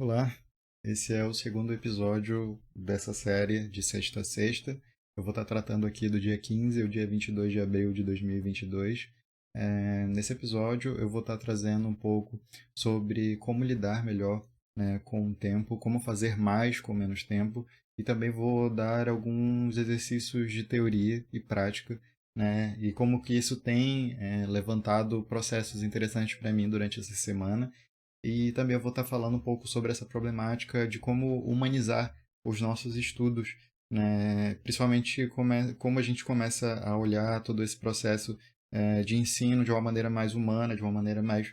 Olá, esse é o segundo episódio dessa série de sexta a sexta. Eu vou estar tratando aqui do dia 15 ao dia 22 de abril de 2022. Nesse episódio eu vou estar trazendo um pouco sobre como lidar melhor, né, com o tempo, como fazer mais com menos tempo e também vou dar alguns exercícios de teoria e prática, né, e como que isso tem levantado processos interessantes para mim durante essa semana. E também eu vou estar falando um pouco sobre essa problemática de como humanizar os nossos estudos, né? Principalmente como a gente começa a olhar todo esse processo de ensino de uma maneira mais humana, de uma maneira mais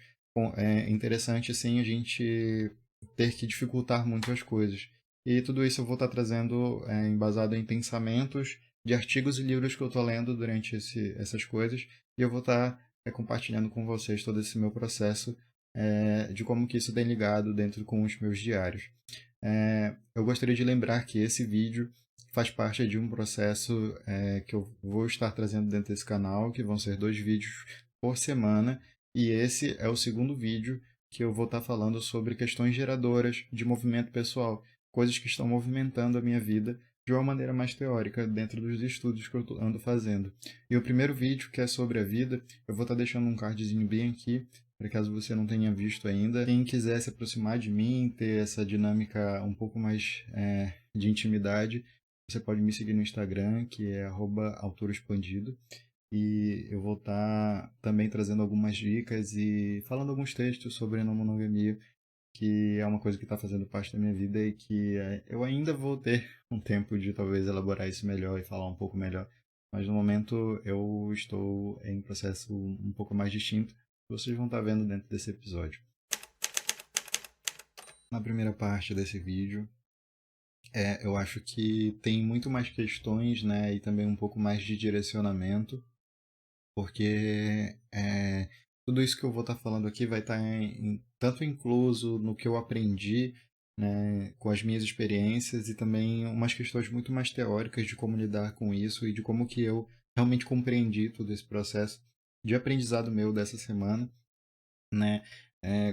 interessante, sem a gente ter que dificultar muito as coisas. E tudo isso eu vou estar trazendo embasado em pensamentos de artigos e livros que eu estou lendo durante essas coisas, e eu vou estar compartilhando com vocês todo esse meu processo de como que isso tem ligado dentro com os meus diários. Eu gostaria de lembrar que esse vídeo faz parte de um processo que eu vou estar trazendo dentro desse canal, que vão ser 2 vídeos por semana, e esse é o segundo vídeo que eu vou estar falando sobre questões geradoras de movimento pessoal, coisas que estão movimentando a minha vida de uma maneira mais teórica dentro dos estudos que eu ando fazendo. E o primeiro vídeo, que é sobre a vida, eu vou estar deixando um cardzinho bem aqui para caso você não tenha visto ainda. Quem quiser se aproximar de mim, ter essa dinâmica um pouco mais de intimidade, você pode me seguir no Instagram, que é @autorexpandido. E eu vou estar também trazendo algumas dicas e falando alguns textos sobre não monogamia, que é uma coisa que está fazendo parte da minha vida e que eu ainda vou ter um tempo de talvez elaborar isso melhor e falar um pouco melhor. Mas no momento eu estou em um processo um pouco mais distinto, que vocês vão estar vendo dentro desse episódio. Na primeira parte desse vídeo, eu acho que tem muito mais questões, né, e também um pouco mais de direcionamento, porque tudo isso que eu vou estar falando aqui vai estar tanto incluso no que eu aprendi, né, com as minhas experiências e também umas questões muito mais teóricas de como lidar com isso e de como que eu realmente compreendi todo esse processo de aprendizado meu dessa semana, né?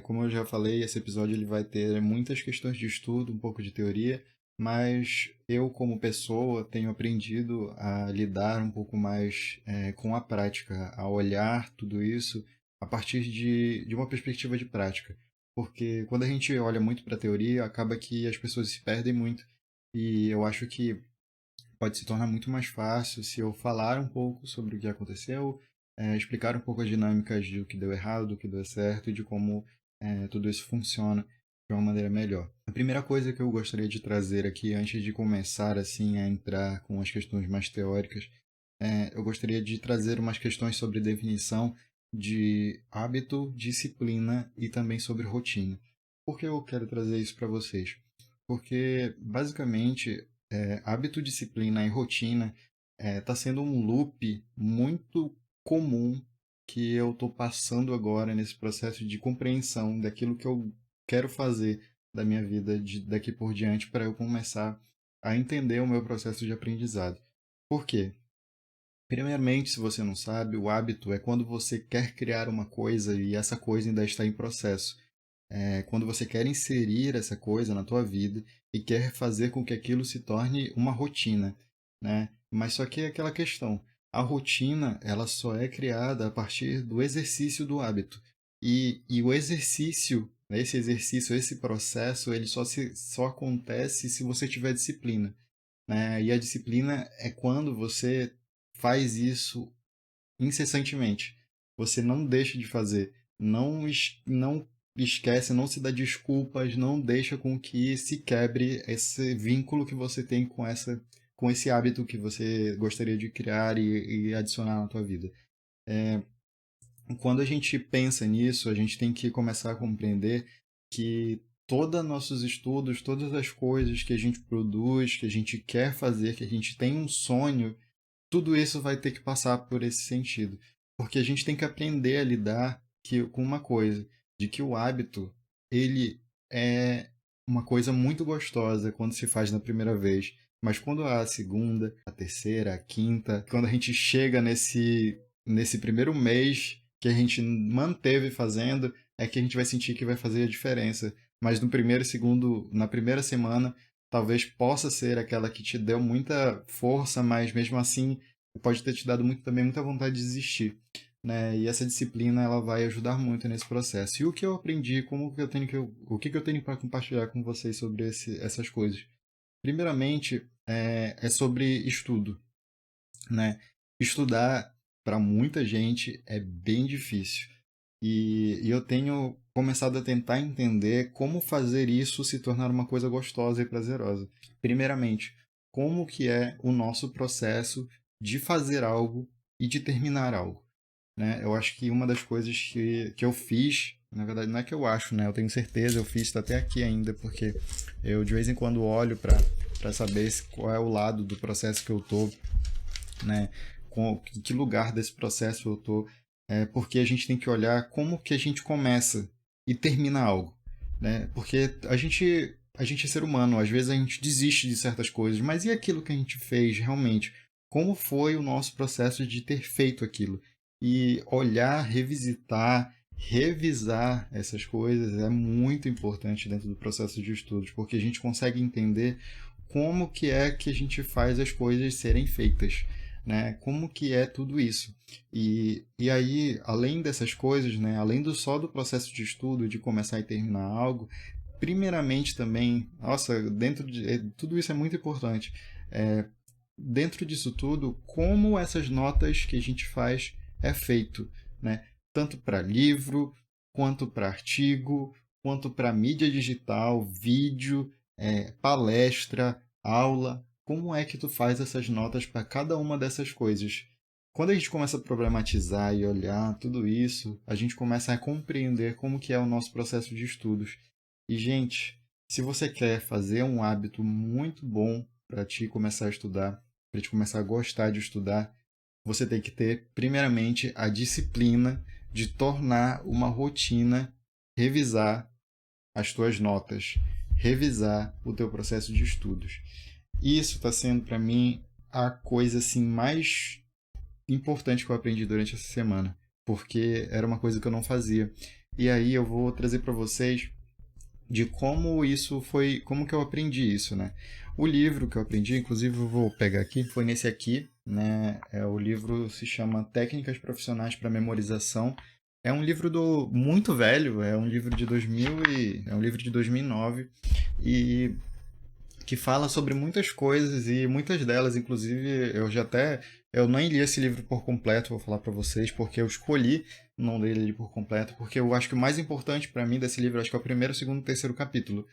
Como eu já falei, esse episódio ele vai ter muitas questões de estudo, um pouco de teoria, mas eu, como pessoa, tenho aprendido a lidar um pouco mais com a prática, a olhar tudo isso a partir de uma perspectiva de prática. Porque quando a gente olha muito para a teoria, acaba que as pessoas se perdem muito. E eu acho que pode se tornar muito mais fácil se eu falar um pouco sobre o que aconteceu, explicar um pouco as dinâmicas do que deu errado, do que deu certo e de como tudo isso funciona de uma maneira melhor. A primeira coisa que eu gostaria de trazer aqui, antes de começar assim a entrar com as questões mais teóricas, eu gostaria de trazer umas questões sobre definição de hábito, disciplina e também sobre rotina. Por que eu quero trazer isso para vocês? Porque, basicamente, hábito, disciplina e rotina está sendo um loop muito comum que eu estou passando agora nesse processo de compreensão daquilo que eu quero fazer da minha vida daqui por diante para eu começar a entender o meu processo de aprendizado. Por quê? Primeiramente, se você não sabe, o hábito é quando você quer criar uma coisa e essa coisa ainda está em processo. Quando você quer inserir essa coisa na tua vida e quer fazer com que aquilo se torne uma rotina, né? Mas só que é aquela questão, a rotina ela só é criada a partir do exercício do hábito. E o exercício, né, esse exercício, esse processo, ele só acontece se você tiver disciplina, né? E a disciplina é quando você faz isso incessantemente. Você não deixa de fazer, não esquece, não se dá desculpas, não deixa com que se quebre esse vínculo que você tem com esse hábito que você gostaria de criar e adicionar na tua vida. Quando a gente pensa nisso, a gente tem que começar a compreender que todos nossos estudos, todas as coisas que a gente produz, que a gente quer fazer, que a gente tem um sonho, tudo isso vai ter que passar por esse sentido. Porque a gente tem que aprender a lidar com uma coisa, de que o hábito, ele é uma coisa muito gostosa quando se faz na primeira vez. Mas quando há a segunda, a terceira, a quinta, quando a gente chega nesse primeiro mês que a gente manteve fazendo, é que a gente vai sentir que vai fazer a diferença. mas no primeiro e segundo, na primeira semana, talvez possa ser aquela que te deu muita força, mas mesmo assim pode ter te dado também muita vontade de desistir, né? E essa disciplina ela vai ajudar muito nesse processo. E o que eu aprendi, o que eu tenho para compartilhar com vocês sobre essas coisas? Primeiramente, é sobre estudo, né? Estudar para muita gente é bem difícil. E eu tenho começado a tentar entender como fazer isso se tornar uma coisa gostosa e prazerosa. Primeiramente, como que é o nosso processo de fazer algo e de terminar algo, né? Eu acho que uma das coisas que eu fiz, na verdade não é que eu acho, né? Eu tenho certeza, eu fiz, tá até aqui ainda, porque eu de vez em quando olho para saber qual é o lado do processo que eu tô, né? Em que lugar desse processo eu tô, porque a gente tem que olhar como que a gente começa e termina algo, né? Porque a gente é ser humano, às vezes a gente desiste de certas coisas, mas e aquilo que a gente fez realmente? Como foi o nosso processo de ter feito aquilo? E olhar, revisitar, revisar essas coisas é muito importante dentro do processo de estudos, porque a gente consegue entender como que é que a gente faz as coisas serem feitas, né? Como que é tudo isso? E aí, além dessas coisas, né? Além do processo de estudo, de começar e terminar algo, primeiramente também, nossa, tudo isso é muito importante. É, dentro disso tudo, como essas notas que a gente faz é feito, né? Tanto para livro, quanto para artigo, quanto para mídia digital, vídeo, palestra, aula. Como é que tu faz essas notas para cada uma dessas coisas? Quando a gente começa a problematizar e olhar tudo isso, a gente começa a compreender como que é o nosso processo de estudos. E, gente, se você quer fazer um hábito muito bom para te começar a estudar, para te começar a gostar de estudar, você tem que ter, primeiramente, a disciplina de tornar uma rotina revisar as tuas notas, revisar o teu processo de estudos. Isso está sendo para mim a coisa assim mais importante que eu aprendi durante essa semana, porque era uma coisa que eu não fazia. E aí eu vou trazer para vocês de como isso foi, como que eu aprendi isso, né? O livro que eu aprendi, inclusive eu vou pegar aqui, foi nesse aqui, né? O livro se chama Técnicas Profissionais para Memorização. É um livro muito velho, é um livro de 2009 e que fala sobre muitas coisas e muitas delas, inclusive, eu nem li esse livro por completo, vou falar para vocês, porque eu escolhi não ler ele por completo, porque eu acho que o mais importante para mim desse livro, acho que é o primeiro, segundo e terceiro capítulo,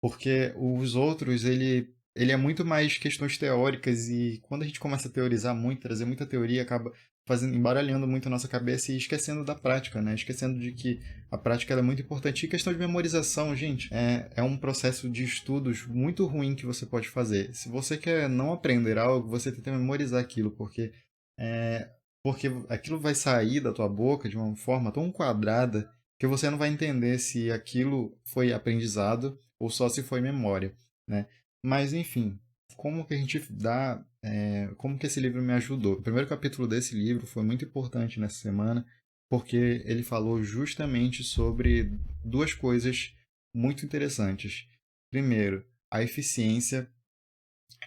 porque os outros, ele é muito mais questões teóricas e quando a gente começa a teorizar muito, trazer muita teoria, acaba embaralhando muito a nossa cabeça e esquecendo da prática, né? Esquecendo de que a prática ela é muito importante. E questão de memorização, gente, é um processo de estudos muito ruim que você pode fazer. Se você quer não aprender algo, você tenta memorizar aquilo, é, porque aquilo vai sair da tua boca de uma forma tão quadrada que você não vai entender se aquilo foi aprendizado ou só se foi memória, né? Mas enfim, como que a gente dá, como que esse livro me ajudou? O primeiro capítulo desse livro foi muito importante nessa semana, porque ele falou justamente sobre duas coisas muito interessantes. Primeiro, a eficiência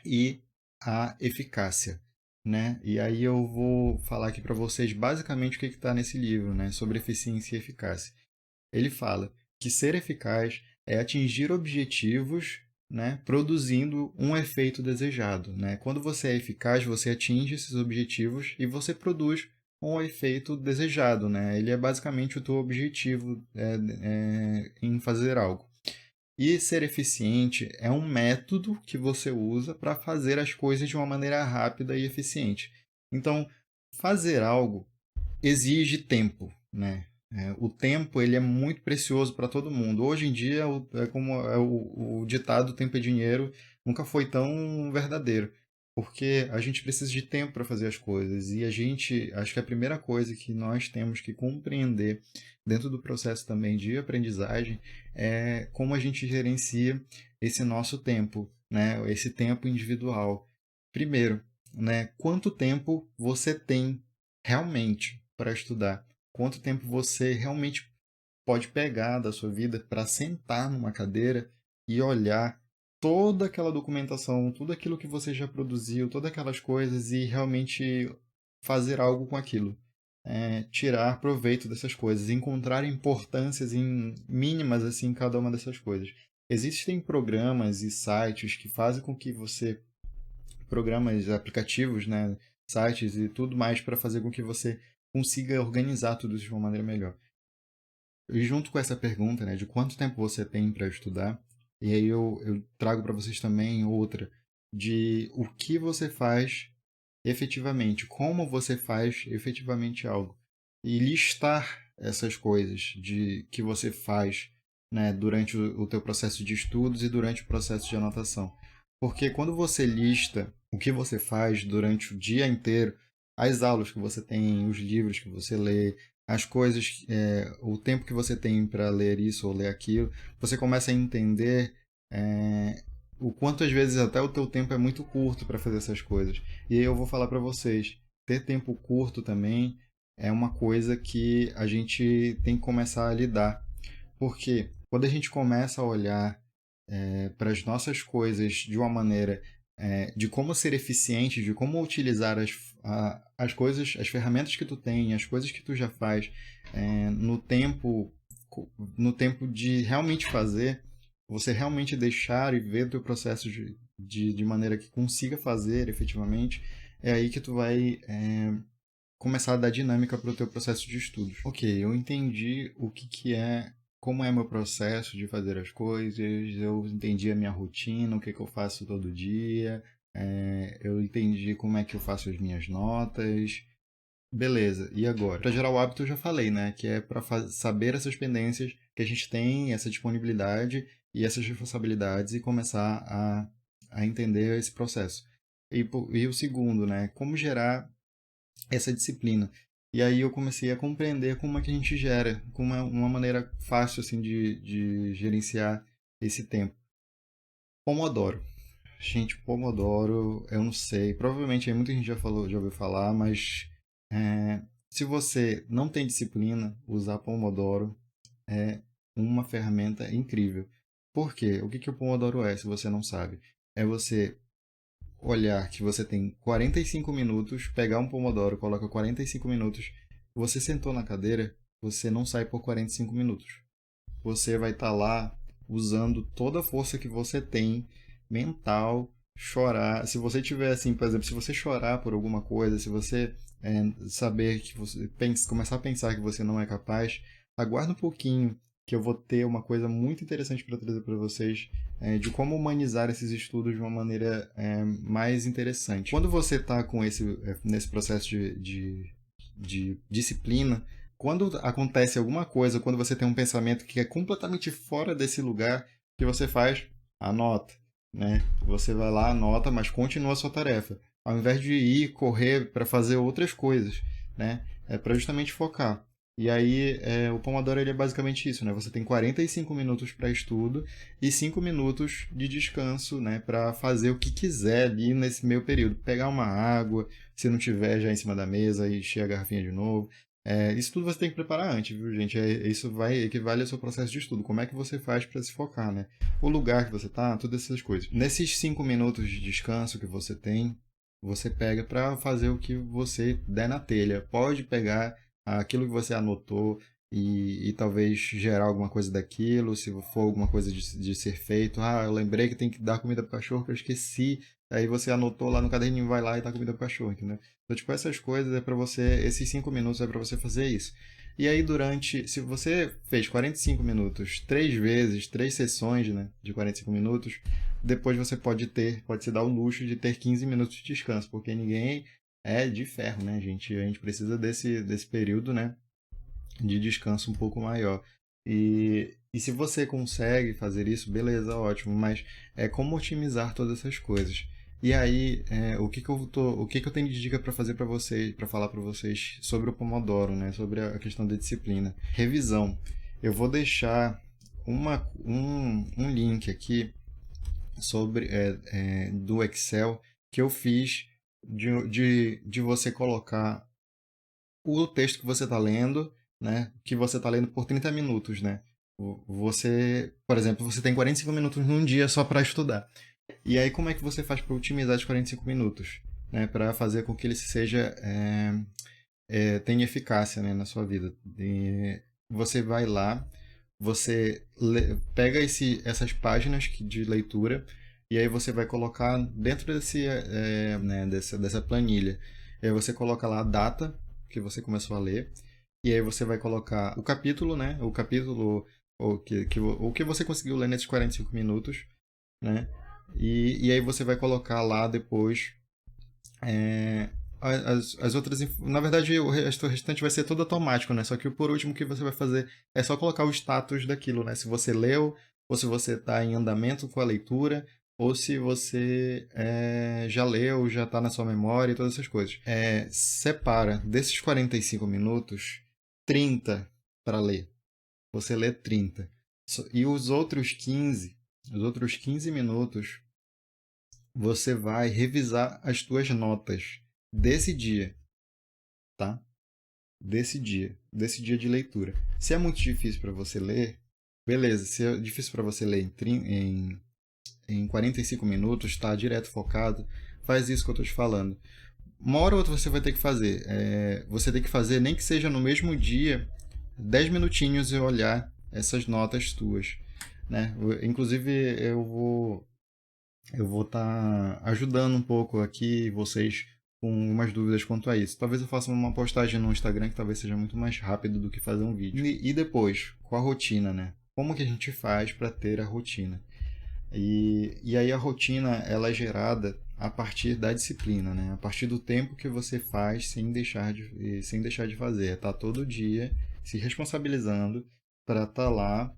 e a eficácia, né? E aí eu vou falar aqui para vocês basicamente o que está nesse livro, né? Sobre eficiência e eficácia. Ele fala que ser eficaz é atingir objetivos, né, produzindo um efeito desejado, né? Quando você é eficaz, você atinge esses objetivos e você produz um efeito desejado, né? Ele é basicamente o teu objetivo em fazer algo. E ser eficiente é um método que você usa para fazer as coisas de uma maneira rápida e eficiente. Então, fazer algo exige tempo, né? O tempo ele é muito precioso para todo mundo. Hoje em dia, é como o ditado "tempo é dinheiro" nunca foi tão verdadeiro, porque a gente precisa de tempo para fazer as coisas e acho que a primeira coisa que nós temos que compreender dentro do processo também de aprendizagem é como a gente gerencia esse nosso tempo, né? Esse tempo individual. Primeiro, né? Quanto tempo você tem realmente para estudar? Quanto tempo você realmente pode pegar da sua vida para sentar numa cadeira e olhar toda aquela documentação, tudo aquilo que você já produziu, todas aquelas coisas e realmente fazer algo com aquilo. Tirar proveito dessas coisas, encontrar importâncias mínimas assim, em cada uma dessas coisas. Existem programas e sites que fazem com que você, programas, aplicativos, né, sites e tudo mais para fazer com que você consiga organizar tudo isso de uma maneira melhor. E junto com essa pergunta, né, de quanto tempo você tem para estudar, e aí eu trago para vocês também outra, de o que você faz efetivamente, como você faz efetivamente algo. E listar essas coisas de que você faz, né, durante o teu processo de estudos e durante o processo de anotação. Porque quando você lista o que você faz durante o dia inteiro, as aulas que você tem, os livros que você lê, as coisas, o tempo que você tem para ler isso ou ler aquilo, você começa a entender o quanto às vezes até o teu tempo é muito curto para fazer essas coisas. E aí eu vou falar para vocês, ter tempo curto também é uma coisa que a gente tem que começar a lidar. Porque quando a gente começa a olhar para as nossas coisas de uma maneira de como ser eficiente, de como utilizar as coisas, as ferramentas que tu tem, as coisas que tu já faz no tempo, no tempo de realmente fazer, você realmente deixar e ver o teu processo de maneira que consiga fazer efetivamente, é aí que tu vai começar a dar dinâmica para o teu processo de estudos. Ok, eu entendi o que é, como é meu processo de fazer as coisas, eu entendi a minha rotina, o que eu faço todo dia, eu entendi como é que eu faço as minhas notas. Beleza, e agora? Para gerar o hábito eu já falei, né? Que é para saber essas pendências que a gente tem, essa disponibilidade e essas responsabilidades e começar a entender esse processo. E o segundo, né? Como gerar essa disciplina. E aí eu comecei a compreender como é que a gente gera, com uma maneira fácil assim de gerenciar esse tempo. Pomodoro. Gente, Pomodoro, eu não sei. Provavelmente aí muita gente já falou, já ouviu falar, mas se você não tem disciplina, usar Pomodoro é uma ferramenta incrível. Por quê? O que o Pomodoro é, se você não sabe? É você olhar que você tem 45 minutos, pegar um Pomodoro, coloca 45 minutos, você sentou na cadeira, você não sai por 45 minutos. Você vai estar lá usando toda a força que você tem mental, chorar. Se você tiver assim, por exemplo, se você chorar por alguma coisa, se você saber que você começar a pensar que você não é capaz, aguarda um pouquinho que eu vou ter uma coisa muito interessante para trazer para vocês de como humanizar esses estudos de uma maneira mais interessante. Quando você está com nesse processo de disciplina, quando acontece alguma coisa, quando você tem um pensamento que é completamente fora desse lugar, o que você faz? Anota, né? Você vai lá, anota, mas continua a sua tarefa. Ao invés de ir correr para fazer outras coisas, né? É para justamente focar. E aí, o Pomodoro ele é basicamente isso, né? Você tem 45 minutos para estudo e 5 minutos de descanso, né? Para fazer o que quiser ali nesse meio período. Pegar uma água, se não tiver já em cima da mesa, e encher a garrafinha de novo. Isso tudo você tem que preparar antes, viu, gente? Isso equivale ao seu processo de estudo. Como é que você faz para se focar, né? O lugar que você tá, todas essas coisas. Nesses 5 minutos de descanso que você tem, você pega para fazer o que você der na telha. Pode pegar aquilo que você anotou e talvez gerar alguma coisa daquilo, se for alguma coisa de ser feito. Ah, eu lembrei que tem que dar comida pro cachorro, que eu esqueci. Aí você anotou lá no caderninho, vai lá e dá comida pro cachorro, entendeu? Então, tipo, essas coisas é para você, esses 5 minutos é para você fazer isso. E aí se você fez 45 minutos, 3 vezes, 3 sessões, né, de 45 minutos, depois você pode se dar o luxo de ter 15 minutos de descanso, porque ninguém é de ferro, né, gente? A gente precisa desse período, né, de descanso um pouco maior. E se você consegue fazer isso, beleza, ótimo, mas é como otimizar todas essas coisas. E aí, o que eu tenho de dica para fazer para vocês, para falar para vocês sobre o Pomodoro, né, sobre a questão da disciplina? Revisão. Eu vou deixar um link aqui sobre do Excel que eu fiz de você colocar o texto que você está lendo né, que você está lendo por 30 minutos, né? Você, por exemplo, você tem 45 minutos num dia só para estudar. E aí, como é que você faz para otimizar os 45 minutos? Né, para fazer com que ele seja tenha eficácia, né, na sua vida. E você vai lá, você pega essas páginas de leitura e aí você vai colocar dentro né, dessa planilha. E aí você coloca lá a data que você começou a ler e aí você vai colocar o capítulo, né, o capítulo o que você conseguiu ler nesses 45 minutos, né? E aí você vai colocar lá depois as outras. Na verdade, o restante vai ser todo automático, né? Só que por último, o que você vai fazer é só colocar o status daquilo, né? Se você leu, ou se você está em andamento com a leitura, ou se você já leu, já está na sua memória e todas essas coisas. Separa desses 45 minutos, 30 para ler. Você lê 30. E os outros 15 minutos, você vai revisar as tuas notas desse dia, tá? Desse dia de leitura. Se é muito difícil para você ler, beleza. Se é difícil para você ler em 45 minutos, tá direto focado, faz isso que eu tô te falando. Uma hora ou outra você vai ter que fazer. Você tem que fazer, nem que seja no mesmo dia, 10 minutinhos e olhar essas notas tuas, né? Inclusive, eu vou estar ajudando um pouco aqui vocês com umas dúvidas quanto a isso. Talvez eu faça uma postagem no Instagram que talvez seja muito mais rápido do que fazer um vídeo. E depois, com a rotina, né? Como que a gente faz para ter a rotina? E aí a rotina ela é gerada a partir da disciplina, né? A partir do tempo que você faz sem deixar de fazer. Tá todo dia se responsabilizando para estar lá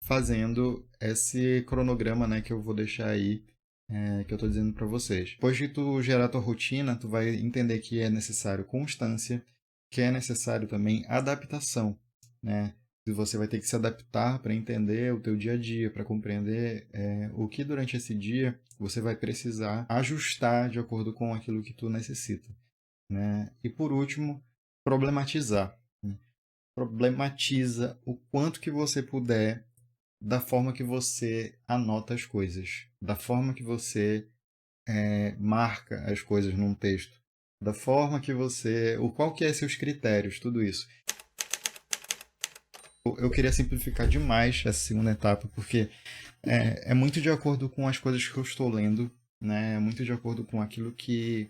fazendo esse cronograma, né, que eu vou deixar aí, que eu estou dizendo para vocês. Depois de tu gerar tua rotina, tu vai entender que é necessário constância, que é necessário também adaptação, né? Você vai ter que se adaptar para entender o teu dia a dia, para compreender o que durante esse dia você vai precisar ajustar de acordo com aquilo que tu necessita, né? E por último, problematizar. Né? Problematiza o quanto que você puder da forma que você anota as coisas, da forma que você marca as coisas num texto, da forma que você... qual que é seus critérios, tudo isso. Eu queria simplificar demais essa segunda etapa, porque é muito de acordo com as coisas que eu estou lendo, né? É muito de acordo com aquilo que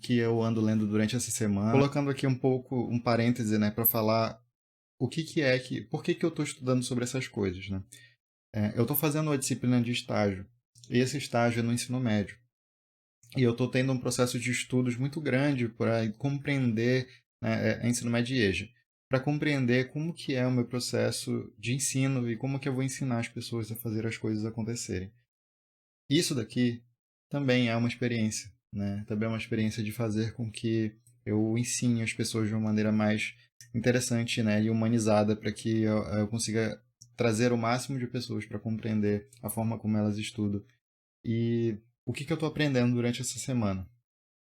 eu ando lendo durante essa semana. Colocando aqui um pouco, um parêntese, né, para falar por que eu estou estudando sobre essas coisas, né? Eu estou fazendo uma disciplina de estágio, e esse estágio é no ensino médio. E eu estou tendo um processo de estudos muito grande para compreender, né, ensino médio e EJA, para compreender como que é o meu processo de ensino e como que eu vou ensinar as pessoas a fazer as coisas acontecerem. Isso daqui também é uma experiência, né? Também é uma experiência de fazer com que eu ensine as pessoas de uma maneira mais interessante, né, e humanizada, para que eu consiga trazer o máximo de pessoas para compreender a forma como elas estudam. E o que eu estou aprendendo durante essa semana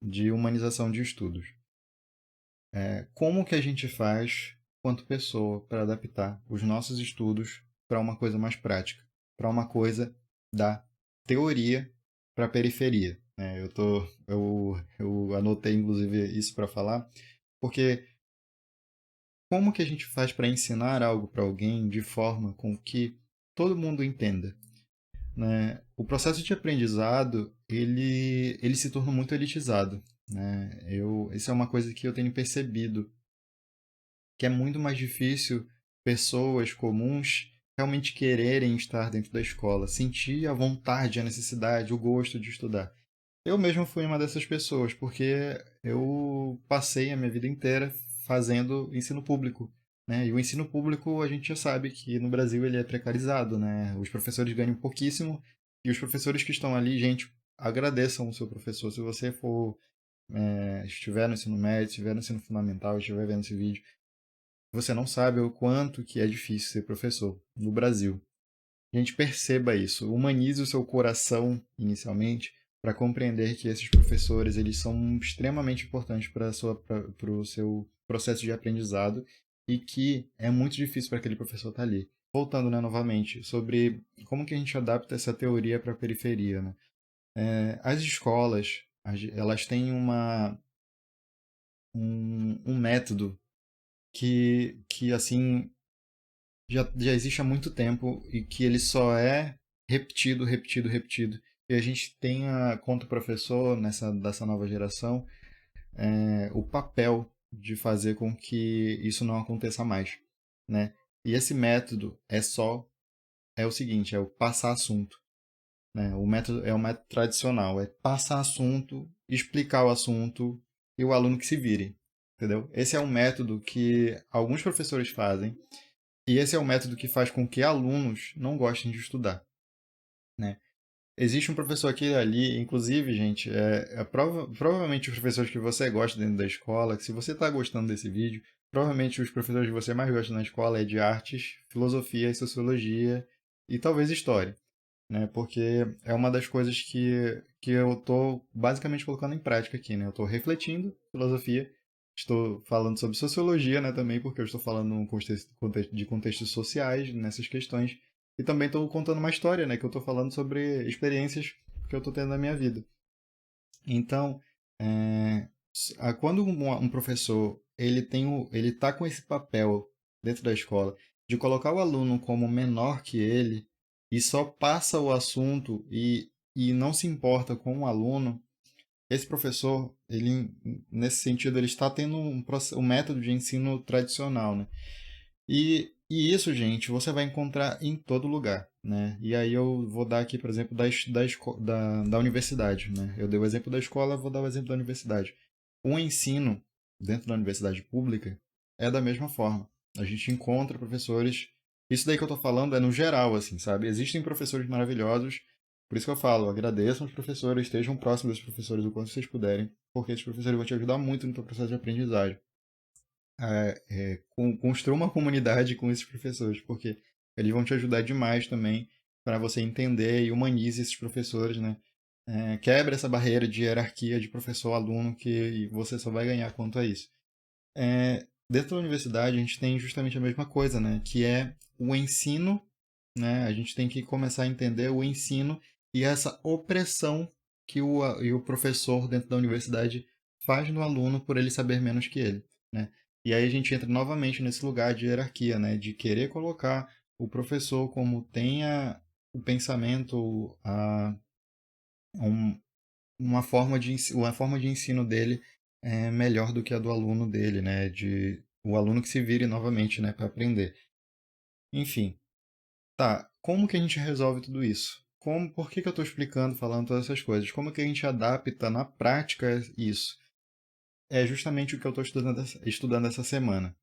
de humanização de estudos? Como que a gente faz, quanto pessoa, para adaptar os nossos estudos para uma coisa mais prática, para uma coisa da teoria para a periferia. Eu anotei, inclusive, isso para falar, porque como que a gente faz para ensinar algo para alguém de forma com que todo mundo entenda? Né? O processo de aprendizado ele se torna muito elitizado. Né? Isso é uma coisa que eu tenho percebido, que é muito mais difícil pessoas comuns realmente quererem estar dentro da escola, sentir a vontade, a necessidade, o gosto de estudar. Eu mesmo fui uma dessas pessoas, porque eu passei a minha vida inteira fazendo ensino público. Né? E o ensino público, a gente já sabe que no Brasil ele é precarizado. Né? Os professores ganham pouquíssimo e os professores que estão ali, gente, agradeçam o seu professor. Se você estiver no ensino médio, estiver no ensino fundamental, estiver vendo esse vídeo, você não sabe o quanto que é difícil ser professor no Brasil. A gente perceba isso, humanize o seu coração inicialmente para compreender que esses professores eles são extremamente importantes para o seu processo de aprendizado e que é muito difícil para aquele professor estar ali. Voltando, né, novamente, sobre como que a gente adapta essa teoria para a periferia, né? As escolas, elas têm um método que assim, já existe há muito tempo e que ele só é repetido, repetido, repetido. E a gente tem, quanto professor, dessa nova geração, o papel de fazer com que isso não aconteça mais, né? E esse método é o seguinte, é o passar assunto, né? O método é o método tradicional, é passar assunto, explicar o assunto e o aluno que se vire, entendeu? Esse é um método que alguns professores fazem e esse é o método que faz com que alunos não gostem de estudar, né? Existe um professor aqui e ali, inclusive, gente, provavelmente os professores que você gosta dentro da escola, que se você está gostando desse vídeo, provavelmente os professores que você mais gosta na escola é de artes, filosofia e sociologia e talvez história, né? Porque é uma das coisas que eu estou basicamente colocando em prática aqui, né? Eu estou refletindo filosofia, estou falando sobre sociologia, né, também, porque eu estou falando de contextos sociais nessas questões, e também estou contando uma história, né, que eu estou falando sobre experiências que eu estou tendo na minha vida. Então, quando um professor ele está com esse papel dentro da escola de colocar o aluno como menor que ele e só passa o assunto e não se importa com o aluno, esse professor, ele, nesse sentido, ele está tendo um método de ensino tradicional, né? E isso, gente, você vai encontrar em todo lugar, né? E aí eu vou dar aqui, por exemplo, da universidade, né? Eu dei o exemplo da escola, vou dar o exemplo da universidade. O ensino dentro da universidade pública é da mesma forma. A gente encontra professores... Isso daí que eu tô falando é no geral, assim, sabe? Existem professores maravilhosos, por isso que eu falo, agradeçam os professores, estejam próximos dos professores o quanto vocês puderem, porque esses professores vão te ajudar muito no teu processo de aprendizagem. Construa uma comunidade com esses professores, porque eles vão te ajudar demais também para você entender e humanize esses professores, né? Quebra essa barreira de hierarquia de professor-aluno que você só vai ganhar quanto a isso. Dentro da universidade a gente tem justamente a mesma coisa, né? Que é o ensino, né? A gente tem que começar a entender o ensino e essa opressão que o professor dentro da universidade faz no aluno por ele saber menos que ele, né? E aí a gente entra novamente nesse lugar de hierarquia, né? De querer colocar o professor como tenha o pensamento, um, uma forma de ensino dele é melhor do que a do aluno dele, né? De o aluno que se vire novamente, né, para aprender. Enfim, tá, como que a gente resolve tudo isso? Por que que eu estou explicando, falando todas essas coisas? Como que a gente adapta na prática isso? É justamente o que eu estou estudando essa semana.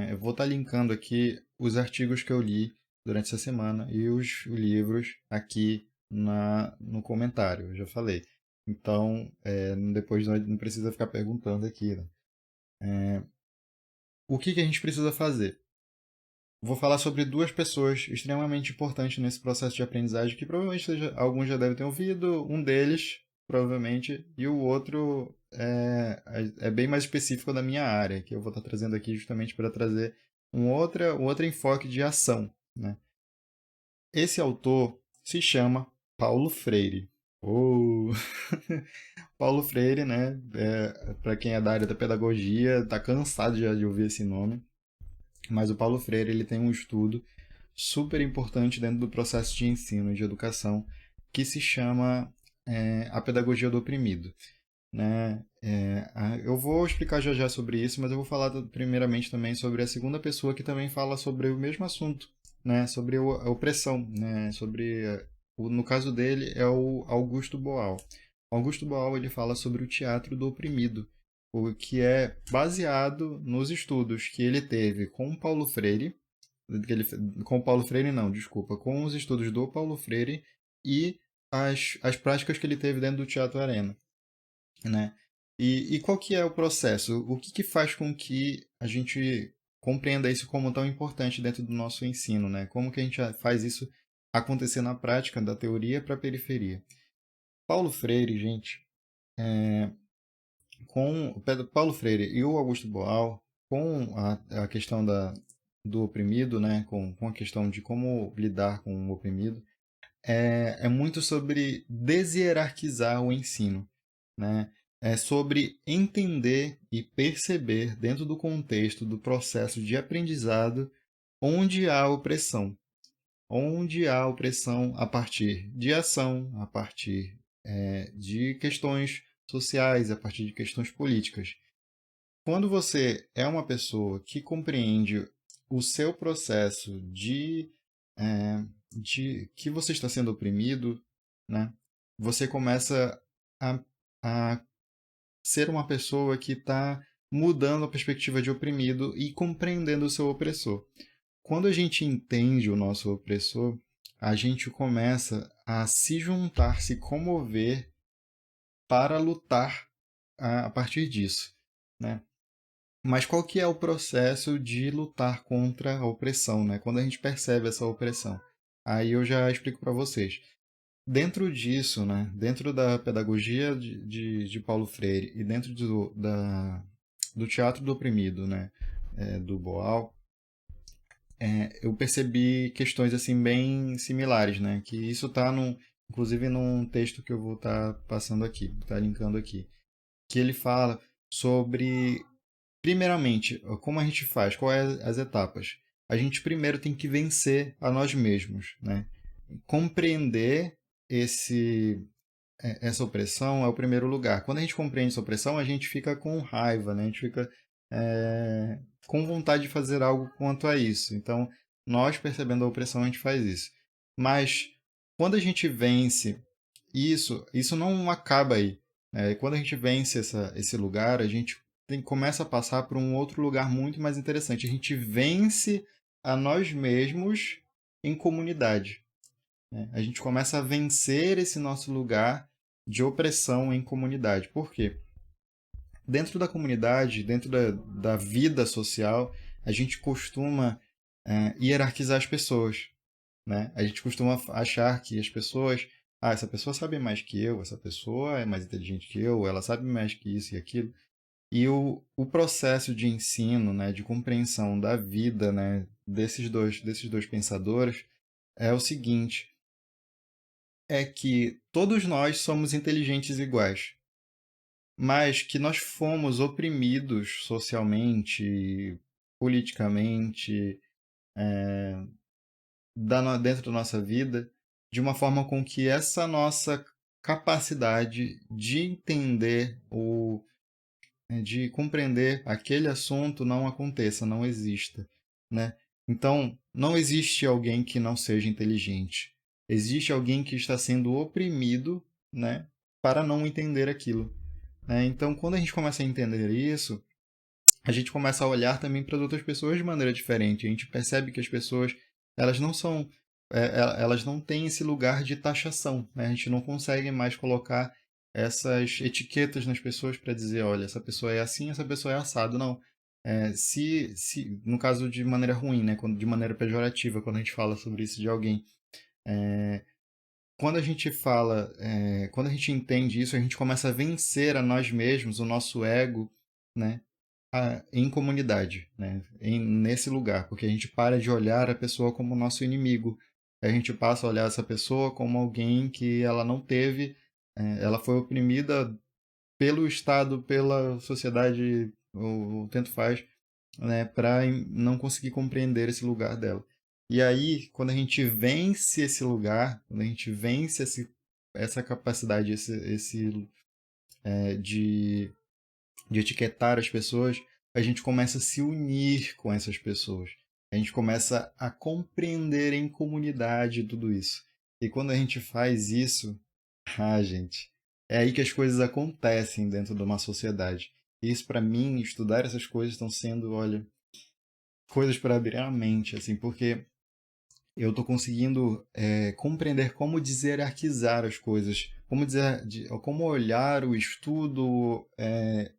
Eu vou estar linkando aqui os artigos que eu li durante essa semana e os livros aqui no comentário, eu já falei. Então, depois não precisa ficar perguntando aqui, né? O que que a gente precisa fazer? Vou falar sobre duas pessoas extremamente importantes nesse processo de aprendizagem, que provavelmente alguns já devem ter ouvido, um deles, provavelmente, e o outro é bem mais específico da minha área, que eu vou estar trazendo aqui justamente para trazer um outro enfoque de ação, né? Esse autor se chama Paulo Freire. Oh. Paulo Freire, né? Para quem é da área da pedagogia, está cansado já de ouvir esse nome. Mas o Paulo Freire ele tem um estudo super importante dentro do processo de ensino e de educação que se chama a pedagogia do oprimido, né? Eu vou explicar já já sobre isso, mas eu vou falar primeiramente também sobre a segunda pessoa que também fala sobre o mesmo assunto, né? Sobre a opressão, né? No caso dele é o Augusto Boal. Augusto Boal ele fala sobre o teatro do oprimido, o que é baseado nos estudos que ele teve com Paulo Freire, com Paulo Freire não, desculpa, com os estudos do Paulo Freire e as práticas que ele teve dentro do Teatro Arena, né? E qual que é o processo? O que faz com que a gente compreenda isso como tão importante dentro do nosso ensino, né? Como que a gente faz isso acontecer na prática, da teoria para a periferia? Paulo Freire, gente, com o Paulo Freire e o Augusto Boal, com a questão do oprimido, né, com a questão de como lidar com o oprimido, é muito sobre deshierarquizar o ensino, né? É sobre entender e perceber dentro do contexto do processo de aprendizado onde há opressão. Onde há opressão a partir de ação, a partir de questões sociais, a partir de questões políticas. Quando você é uma pessoa que compreende o seu processo de que você está sendo oprimido, né, você começa a, a ser uma pessoa que está mudando a perspectiva de oprimido e compreendendo o seu opressor. Quando a gente entende o nosso opressor, a gente começa a se juntar, se comover para lutar a partir disso, né? Mas qual que é o processo de lutar contra a opressão, né? Quando a gente percebe essa opressão. Aí eu já explico para vocês. Dentro disso, né? Dentro da pedagogia de Paulo Freire e dentro do teatro do oprimido, né? Do Boal, eu percebi questões assim bem similares, né? Que isso está inclusive num texto que eu vou estar passando aqui, tá linkando aqui, que ele fala sobre, primeiramente, como a gente faz, quais as etapas. A gente primeiro tem que vencer a nós mesmos, né? Compreender essa opressão é o primeiro lugar. Quando a gente compreende essa opressão, a gente fica com raiva, né? A gente fica com vontade de fazer algo quanto a isso. Então, nós percebendo a opressão, a gente faz isso. Mas, quando a gente vence isso não acaba aí. Quando a gente vence esse lugar, a gente começa a passar por um outro lugar muito mais interessante. A gente vence a nós mesmos em comunidade, né? A gente começa a vencer esse nosso lugar de opressão em comunidade. Por quê? Dentro da comunidade, dentro da vida social, a gente costuma hierarquizar as pessoas, né? A gente costuma achar que as pessoas, essa pessoa sabe mais que eu, essa pessoa é mais inteligente que eu, ela sabe mais que isso e aquilo. E o processo de ensino, né, de compreensão da vida, né, desses dois pensadores é o seguinte: é que todos nós somos inteligentes iguais, mas que nós fomos oprimidos socialmente, politicamente, dentro da nossa vida, de uma forma com que essa nossa capacidade de entender ou de compreender aquele assunto não aconteça, não exista, né? Então, não existe alguém que não seja inteligente. Existe alguém que está sendo oprimido, né, para não entender aquilo, né? Então, quando a gente começa a entender isso, a gente começa a olhar também para as outras pessoas de maneira diferente. A gente percebe que as pessoas, elas não são, elas não têm esse lugar de taxação, né? A gente não consegue mais colocar essas etiquetas nas pessoas para dizer, olha, essa pessoa é assim, essa pessoa é assado. Não. Se no caso de maneira ruim, né? De maneira pejorativa, quando a gente fala sobre isso de alguém, quando a gente fala, quando a gente entende isso, a gente começa a vencer a nós mesmos, o nosso ego, né? Em comunidade, né? Nesse lugar, porque a gente para de olhar a pessoa como nosso inimigo. A gente passa a olhar essa pessoa como alguém que ela não teve, ela foi oprimida pelo Estado, pela sociedade, ou tanto faz, né? Para não conseguir compreender esse lugar dela. E aí, quando a gente vence esse lugar, quando a gente vence essa capacidade, de etiquetar as pessoas, a gente começa a se unir com essas pessoas. A gente começa a compreender em comunidade tudo isso. E quando a gente faz isso, gente, é aí que as coisas acontecem dentro de uma sociedade. E isso, para mim, estudar essas coisas estão sendo, olha, coisas para abrir a mente, assim, porque eu estou conseguindo compreender como deshierarquizar as coisas, como olhar o estudo,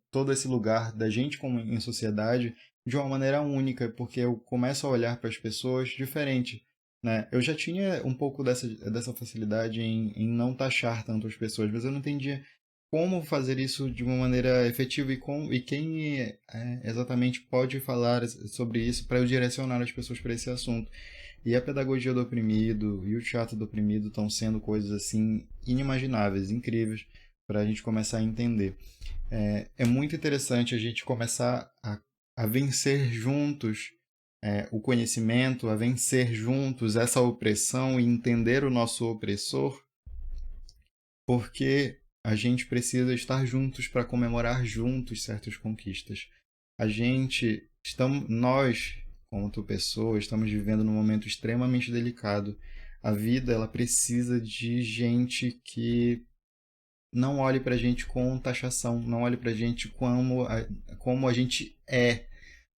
todo esse lugar da gente como em sociedade de uma maneira única, porque eu começo a olhar para as pessoas diferente, né? Eu já tinha um pouco dessa facilidade em não taxar tanto as pessoas, mas eu não entendia como fazer isso de uma maneira efetiva e quem exatamente pode falar sobre isso para eu direcionar as pessoas para esse assunto. E a pedagogia do oprimido e o teatro do oprimido estão sendo coisas assim inimagináveis, incríveis, para a gente começar a entender. É muito interessante a gente começar a vencer juntos o conhecimento, a vencer juntos essa opressão e entender o nosso opressor, porque a gente precisa estar juntos para comemorar juntos certas conquistas. Nós, como pessoa, estamos vivendo num momento extremamente delicado. A vida, ela precisa de gente que não olhe pra gente com taxação, não olhe pra gente como a gente é,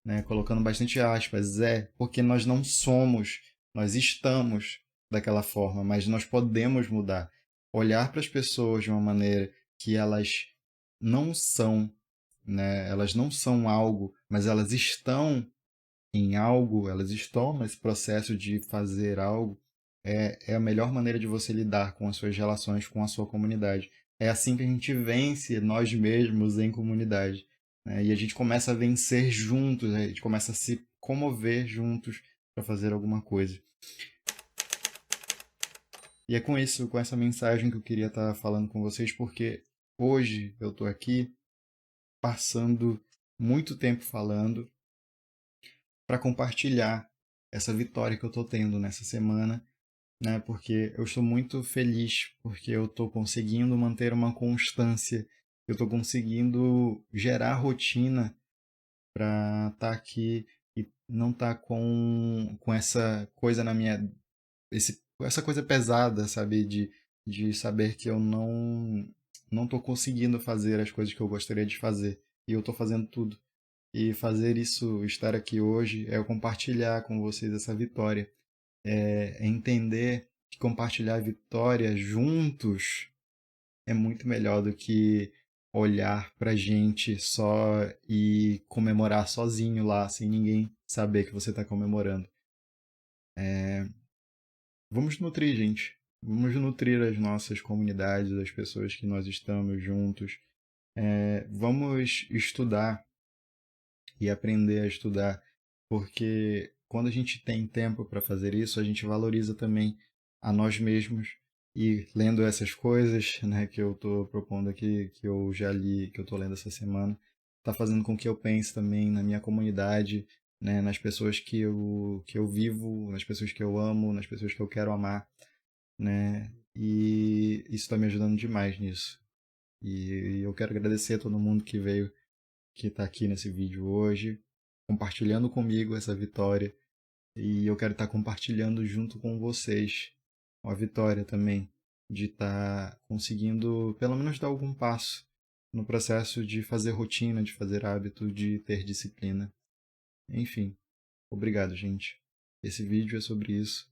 né? Colocando bastante aspas, porque nós não somos, nós estamos daquela forma, mas nós podemos mudar. Olhar para as pessoas de uma maneira que elas não são, né? Elas não são algo, mas elas estão em algo, elas estão nesse processo de fazer algo, é a melhor maneira de você lidar com as suas relações com a sua comunidade. É assim que a gente vence nós mesmos em comunidade, né? E a gente começa a vencer juntos, a gente começa a se comover juntos para fazer alguma coisa. E é com isso, com essa mensagem que eu queria estar falando com vocês, porque hoje eu estou aqui passando muito tempo falando para compartilhar essa vitória que eu estou tendo nessa semana, né? Porque eu estou muito feliz, porque eu estou conseguindo manter uma constância, eu estou conseguindo gerar rotina para estar aqui e não estar com essa coisa na minha essa coisa pesada, sabe, de saber que eu não estou conseguindo fazer as coisas que eu gostaria de fazer e eu estou fazendo tudo. E fazer isso, estar aqui hoje, é eu compartilhar com vocês essa vitória. É entender que compartilhar a vitória juntos é muito melhor do que olhar pra gente só e comemorar sozinho lá, sem ninguém saber que você está comemorando. Vamos nutrir, gente. Vamos nutrir as nossas comunidades, as pessoas que nós estamos juntos. Vamos estudar e aprender a estudar, porque quando a gente tem tempo para fazer isso, a gente valoriza também a nós mesmos. E lendo essas coisas, né, que eu estou propondo aqui, que eu já li, que eu estou lendo essa semana, está fazendo com que eu pense também na minha comunidade, né, nas pessoas que eu vivo, nas pessoas que eu amo, nas pessoas que eu quero amar, né, e isso está me ajudando demais nisso. E eu quero agradecer a todo mundo que veio, que está aqui nesse vídeo hoje, compartilhando comigo essa vitória. E eu quero estar compartilhando junto com vocês a vitória também, de estar conseguindo pelo menos dar algum passo no processo de fazer rotina, de fazer hábito, de ter disciplina. Enfim, obrigado, gente. Esse vídeo é sobre isso.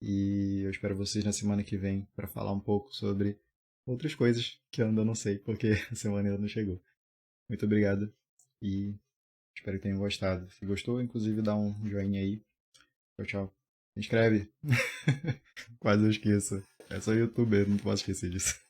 E eu espero vocês na semana que vem para falar um pouco sobre outras coisas que eu ainda não sei, porque a semana ainda não chegou. Muito obrigado e espero que tenham gostado. Se gostou, inclusive dá um joinha aí. Tchau, tchau. Se inscreve. Quase eu esqueço. É só youtuber, não posso esquecer disso.